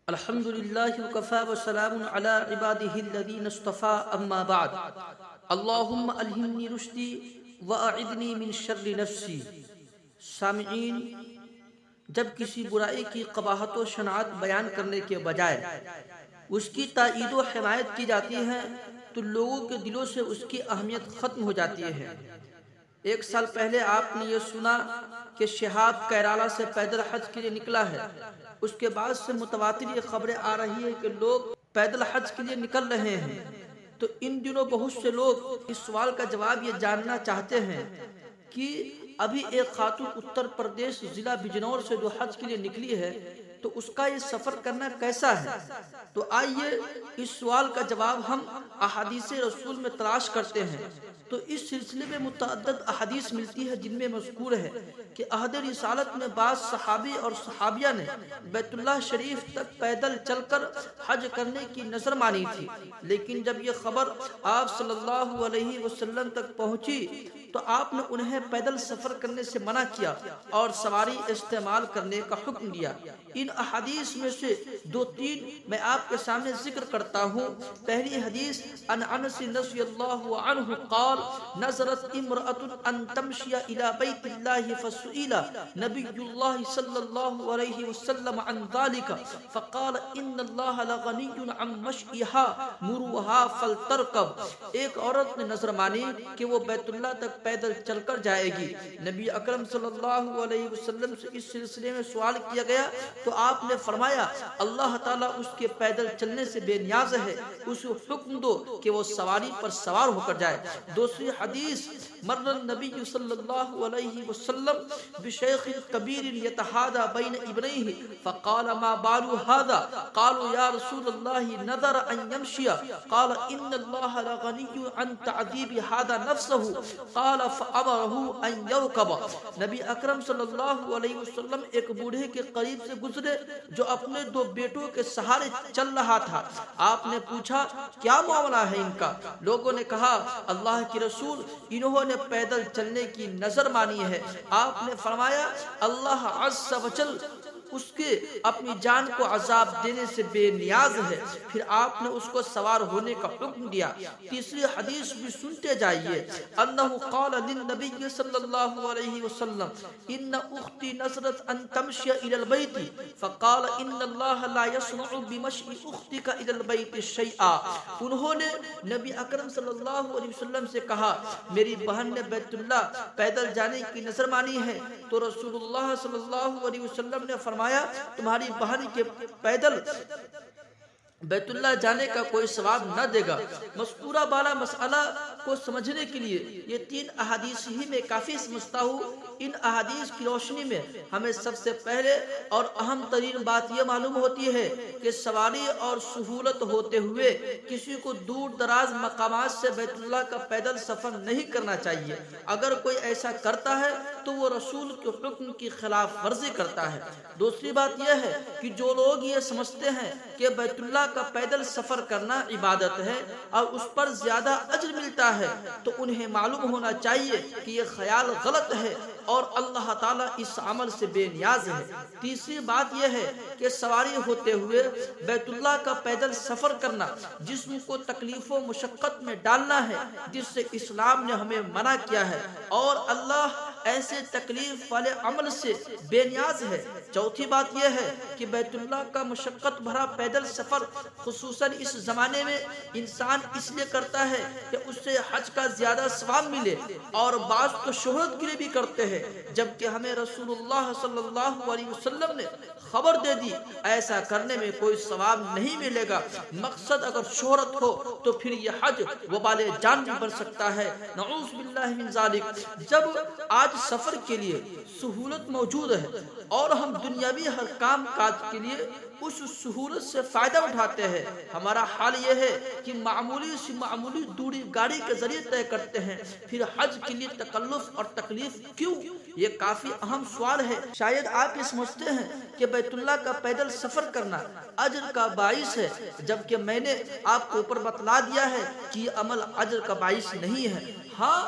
الحمد لله وكفى وسلام على عباده الذين اصطفى أما بعد اللهم ألهمني رشدي وأعذني من شر نفسي. سامعین، جب کسی برائی کی قباحت و شناعت بیان کرنے کے بجائے اس کی تائید و حمایت کی جاتی ہے تو لوگوں کے دلوں سے اس کی اہمیت ختم ہو جاتی ہے. ایک سال پہلے آپ نے یہ سنا کہ شہاب کیرالہ سے پیدل حج کے لیے نکلا ہے. اس کے بعد سے متواتر یہ خبریں آ رہی ہیں کہ لوگ پیدل حج کے لیے نکل رہے ہیں. تو ان دنوں بہت سے لوگ اس سوال کا جواب یہ جاننا چاہتے ہیں کہ ابھی ایک خاتون اتر پردیش ضلع بجنور سے جو حج کے لیے نکلی ہے تو اس کا یہ سفر کرنا کیسا ہے. تو آئیے اس سوال کا جواب ہم احادیث رسول میں تلاش کرتے ہیں. تو اس سلسلے میں متعدد احادیث ملتی ہے جن میں مذکور ہے کہ عہد رسالت میں بعض صحابی اور صحابیہ نے بیت اللہ شریف تک پیدل چل کر حج کرنے کی نظر مانی تھی، لیکن جب یہ خبر آپ صلی اللہ علیہ وسلم تک پہنچی تو آپ نے انہیں پیدل سفر کرنے سے منع کیا اور سواری استعمال کرنے کا حکم دیا. ان احادیث میں سے دو تین میں آپ کے سامنے ذکر کرتا ہوں. پہلی حدیث عن انس رضی اللہ عنہ قال نظرت امرأة ان تمشي الى بیت اللہ فسئل نبی اللہ صلی اللہ علیہ وسلم عن ذلك فقال ان اللہ لغنی عن مشئها مروها فلترکب. ایک عورت نے نظر مانی کہ وہ بیت اللہ تک پیدل چل کر جائے گی. نبی اکرم صلی اللہ علیہ وسلم سے اس سلسلے میں سوال کیا گیا تو آپ نے فرمایا اللہ تعالیٰ اس کے پیدل چلنے سے بے نیاز ہے، اسے حکم دو کہ وہ سواری پر سوار ہو کر جائے. دوسری حدیث مر النبی صلی اللہ علیہ وسلم بشیخ کبیر یتحادى بین ابنیہ فقال ما بال هذا قالوا یا رسول اللہ نذر ان یمشی قال ان اللہ لغنی عن تعذیب هذا نفسه قال فامره ان يركب. نبی اکرم صلی اللہ علیہ وسلم ایک بوڑھے کے قریب سے گزرے جو اپنے دو بیٹوں کے سہارے چل رہا تھا. آپ نے پوچھا کیا معاملہ ہے ان کا؟ لوگوں نے کہا اللہ کے رسول انہوں نے پیدل چلنے کی نظر مانی ہے. آپ نے فرمایا اللہ عز و جل اس کے اپنی جان کو عذاب دینے سے بے نیاز ہے. پھر آپ نے اس کو سوار ہونے کا حکم دیا. تیسری حدیث بھی سنتے جائیے. انہ قال للنبی صلی اللہ علیہ وسلم ان اختی نظرت ان تمشی الى البیت فقال ان اللہ لا يسمع بمشی اختک الى البیت شیئا. انہوں نے نبی اکرم صلی اللہ علیہ وسلم سے کہا میری بہن نے بیت اللہ پیدل جانے کی نظر مانی ہے. تو رسول اللہ صلی اللہ علیہ وسلم نے فرمایا تمہاری بہن کے پیدل بیت اللہ جانے کا کوئی ثواب نہ دے گا. مذکورہ بالا مسئلہ کو سمجھنے کے لیے یہ تین احادیث ہی میں کافی سمجھتا ہوں. ان احادیث کی روشنی میں ہمیں سب سے پہلے اور اہم ترین بات یہ معلوم ہوتی ہے کہ سواری اور سہولت ہوتے ہوئے کسی کو دور دراز مقامات سے بیت اللہ کا پیدل سفر نہیں کرنا چاہیے. اگر کوئی ایسا کرتا ہے تو وہ رسول کے حکم کی خلاف ورزی کرتا ہے. دوسری بات یہ ہے کہ جو لوگ یہ سمجھتے ہیں کہ بیت اللہ کا پیدل سفر کرنا عبادت ہے اور اس پر زیادہ اجر ملتا ہے تو انہیں معلوم ہونا چاہیے کہ یہ خیال غلط ہے اور اللہ تعالیٰ اس عمل سے بے نیاز ہے. تیسری بات یہ ہے کہ سواری ہوتے ہوئے بیت اللہ کا پیدل سفر کرنا جسم کو تکلیف و مشقت میں ڈالنا ہے جس سے اسلام نے ہمیں منع کیا ہے اور اللہ ایسے تکلیف والے عمل سے بے نیاز ہے. چوتھی بات یہ ہے کہ بیت اللہ کا مشقت بھرا پیدل سفر خصوصاً اس زمانے میں انسان اس لیے کرتا ہے کہ اس سے حج کا زیادہ ثواب ملے اور بعض تو شہرت کے لیے بھی کرتے ہیں، جبکہ ہمیں رسول اللہ صلی اللہ علیہ وسلم نے خبر دے دی ایسا کرنے میں کوئی ثواب نہیں ملے گا. مقصد اگر شہرت ہو تو پھر یہ حج وبال جان بھی بن سکتا ہے. نعوذ باللہ من ذالک. جب آج سفر کے لیے سہولت موجود ہے اور ہم دنیاوی ہر کام کاج کے لیے اس سہولت سے فائدہ اٹھاتے ہیں، ہمارا حال یہ ہے کہ معمولی سی معمولی دوری گاڑی کے ذریعے طے کرتے ہیں، پھر حج کے لیے تکلف اور تکلیف کیوں؟ یہ کافی اہم سوال ہے. شاید آپ یہ سمجھتے ہیں کہ بیت اللہ کا پیدل سفر کرنا اجر کا باعث ہے، جبکہ میں نے آپ کو اوپر بتلا دیا ہے کہ یہ عمل اجر کا باعث نہیں ہے. ہاں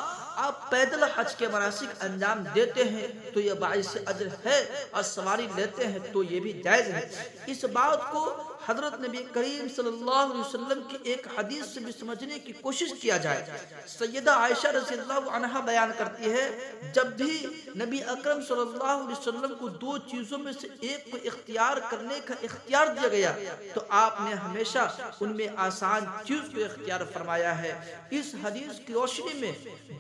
آپ پیدل حج کے مناسک انجام دیتے ہیں تو یہ باعث اجر ہے، اور سواری لیتے ہیں تو یہ بھی جائز ہے۔ اس بات کو حضرت نبی کریم صلی اللہ علیہ وسلم کی ایک حدیث سے بھی سمجھنے کی کوشش کیا جائے۔ سیدہ عائشہ رضی اللہ عنہا بیان کرتی ہے، جب بھی نبی اکرم صلی اللہ علیہ وسلم کو دو چیزوں میں سے ایک کو اختیار کرنے کا اختیار دیا گیا تو آپ نے ہمیشہ ان میں آسان چیز کو اختیار فرمایا ہے۔ اس حدیث کی روشنی میں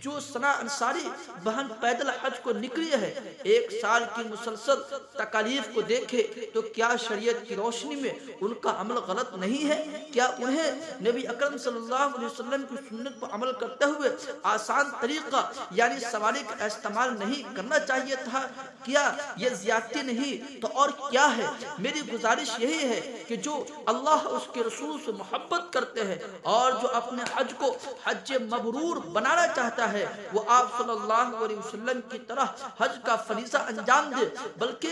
جو ثنا انصاری بہن پیدل حج کو نکلی ہے، ایک سال کی مسلسل تکالیف کو دیکھے تو کیا شریعت کی روشنی میں ان کا عمل غلط نہیں ہے؟ کیا انہیں نبی اکرم صلی اللہ علیہ وسلم کی سنت پر عمل کرتے ہوئے آسان طریقہ یعنی سواری کا استعمال نہیں کرنا چاہیے تھا؟ کیا یہ زیادتی نہیں تو اور کیا ہے؟ میری گزارش یہی ہے کہ جو اللہ اس کے رسول سے محبت کرتے ہیں اور جو اپنے حج کو حج مبرور بنانا چاہتا ہے، وہ آپ صلی اللہ علیہ وسلم کی طرح حج کا فریضہ انجام دے۔ بلکہ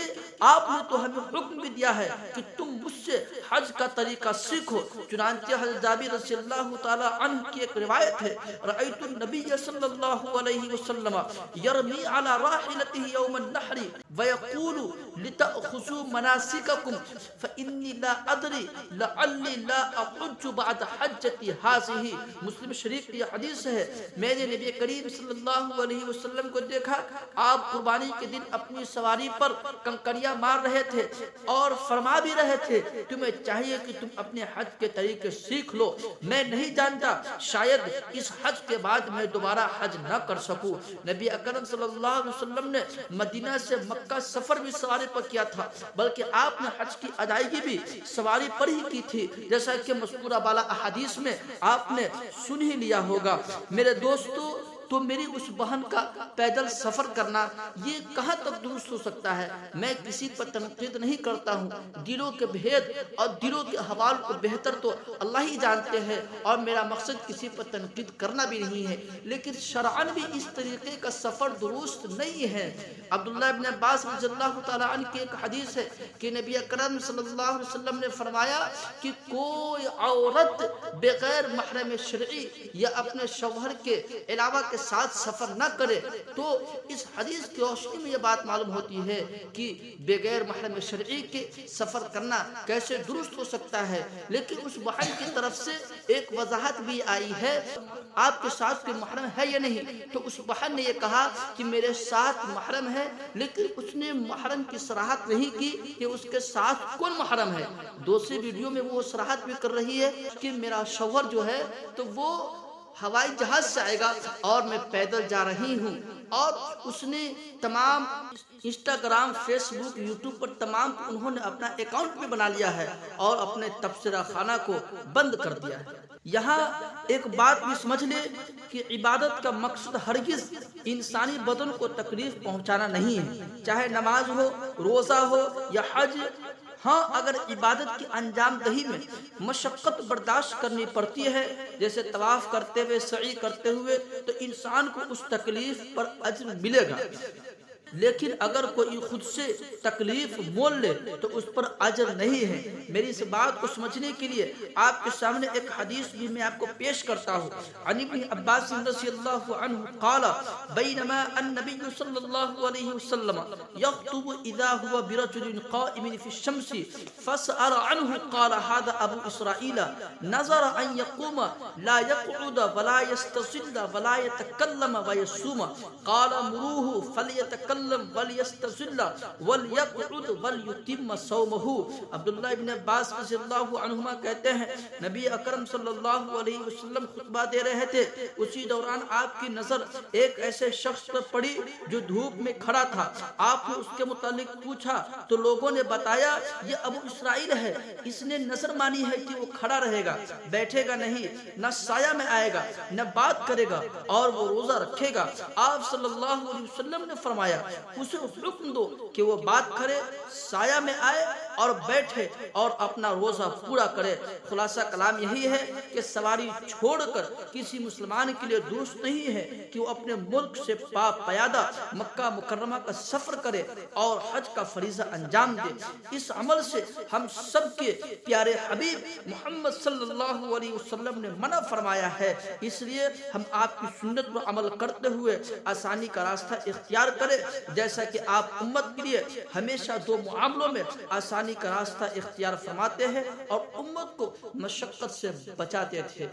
آپ نے تو ہمیں حکم بھی دیا ہے کہ تم مجھ سے حج کا طریقہ سیکھو۔ چنانچہ حضرت جابر رضی اللہ تعالی عنہ کی ایک روایت ہے، رأیت النبی صلی اللہ علیہ وسلم یرمی علی راحلته یوم النحر ویقول لتأخذوا مناسککم فإنی لا ادری لعلی لا احج بعد حجتی هذه۔ مسلم شریف کی حدیث ہے، میں نے نبی کریم صلی اللہ علیہ وسلم کو دیکھا، آپ قربانی کے دن اپنی سواری پر کنکریاں مار رہے تھے اور فرما بھی رہے تھے، تمہیں چاہیے کہ تم اپنے حج کے طریقے سیکھ لو، میں نہیں جانتا شاید اس حج کے بعد میں دوبارہ حج نہ کر سکوں۔ نبی اکرم صلی اللہ علیہ وسلم نے مدینہ سے مکہ سفر بھی سواری پر کیا تھا، بلکہ آپ نے حج کی ادائیگی بھی سواری پر ہی کی تھی، جیسا کہ مذکورہ بالا احادیث میں آپ نے سن ہی لیا ہوگا۔ میرے دوستو، تو میری اس بہن کا پیدل سفر کرنا یہ کہاں تک درست ہو سکتا ہے؟ میں کسی پر تنقید نہیں کرتا ہوں، دلوں کے بھید اور دلوں کے حوال کو بہتر تو اللہ ہی جانتے ہیں، اور میرا مقصد کسی پر تنقید کرنا بھی نہیں ہے، لیکن شرعاً بھی اس طریقے کا سفر درست نہیں ہے۔ عبداللہ ابن عباس رضی اللہ تعالیٰ عنہ کی ایک حدیث ہے کہ نبی اکرم صلی اللہ علیہ وسلم نے فرمایا کہ کوئی عورت بغیر محرم شرعی یا اپنے شوہر کے علاوہ کے ساتھ سفر نہ کرے۔ تو اس حدیث کی روشنی میں یہ بات معلوم ہوتی ہے کہ بغیر محرم شرعی کے سفر کرنا کیسے درست ہو سکتا ہے۔ لیکن اس بہن کی طرف سے ایک وضاحت بھی آئی ہے، آپ کے ساتھ کوئی محرم ہے یا نہیں؟ تو اس بہن نے یہ کہا کہ میرے ساتھ محرم ہے، لیکن اس نے محرم کی صراحت نہیں کی کہ اس کے ساتھ کون محرم ہے۔ دوسری ویڈیو میں وہ صراحت بھی کر رہی ہے کہ میرا شوہر جو ہے تو وہ ہوائی جہاز سے آئے گا اور میں پیدل جا رہی ہوں، اور اس نے تمام انسٹاگرام، فیس بک، یوٹیوب پر تمام انہوں نے اپنا اکاؤنٹ بھی بنا لیا ہے اور اپنے تبصرہ خانہ کو بند کر دیا ہے۔ یہاں ایک بات بھی سمجھ لے کہ عبادت کا مقصد ہرگز انسانی بدن کو تکلیف پہنچانا نہیں ہے، چاہے نماز ہو، روزہ ہو یا حج۔ ہاں، اگر عبادت کی انجام دہی میں مشقت برداشت کرنی پڑتی ہے، جیسے طواف کرتے ہوئے، سعی کرتے ہوئے، تو انسان کو اس تکلیف پر اجر ملے گا، لیکن اگر کوئی خود سے تکلیف مول لے تو اس پر اجر نہیں ہے۔ میری اس بات کو سمجھنے کے لیے آپ کے سامنے ایک حدیث بھی میں آپ کو پیش کرتا ہوں۔ عن ابن عباس رضی اللہ عنہ قال بینما النبی صلی اللہ علیہ وسلم یخطب اذا هو برجل قائم في الشمس فسأل عنه قال هذا ابو اسرائیل نظر ان يقوم لا يقعد ولا يستظل ولا يتكلم ويصوم قال مروه فليتكلم ولیستظل ولیقعد ولیتم صومہ۔ عبداللہ ابن عباس رضی اللہ عنہما کہتے ہیں، نبی اکرم صلی اللہ علیہ وسلم خطبہ دے رہے تھے، اسی دوران آپ کی نظر ایک ایسے شخص پر پڑی جو دھوپ میں کھڑا تھا۔ آپ نے اس کے متعلق پوچھا تو لوگوں نے بتایا یہ ابو اسرائیل ہے، اس نے نظر مانی ہے کہ وہ کھڑا رہے گا، بیٹھے گا نہیں، نہ سایہ میں آئے گا، نہ بات کرے گا، اور وہ روزہ رکھے گا۔ آپ صلی اللہ علیہ وسلم نے فرمایا اسے حکم دو کہ وہ بات کرے، سایہ میں آئے اور بیٹھے اور اپنا روزہ پورا کرے۔ خلاصہ کلام یہی ہے کہ سواری چھوڑ کر کسی مسلمان کے لیے درست نہیں ہے کہ وہ اپنے ملک سے پیادہ مکہ مکرمہ کا سفر کرے اور حج کا فریضہ انجام دے۔ اس عمل سے ہم سب کے پیارے حبیب محمد صلی اللہ علیہ وسلم نے منع فرمایا ہے، اس لیے ہم آپ کی سنت پر عمل کرتے ہوئے آسانی کا راستہ اختیار کریں، جیسا کہ آپ امت کے لیے ہمیشہ دو معاملوں میں آسانی کا راستہ اختیار فرماتے ہیں اور امت کو مشقت سے بچاتے تھے۔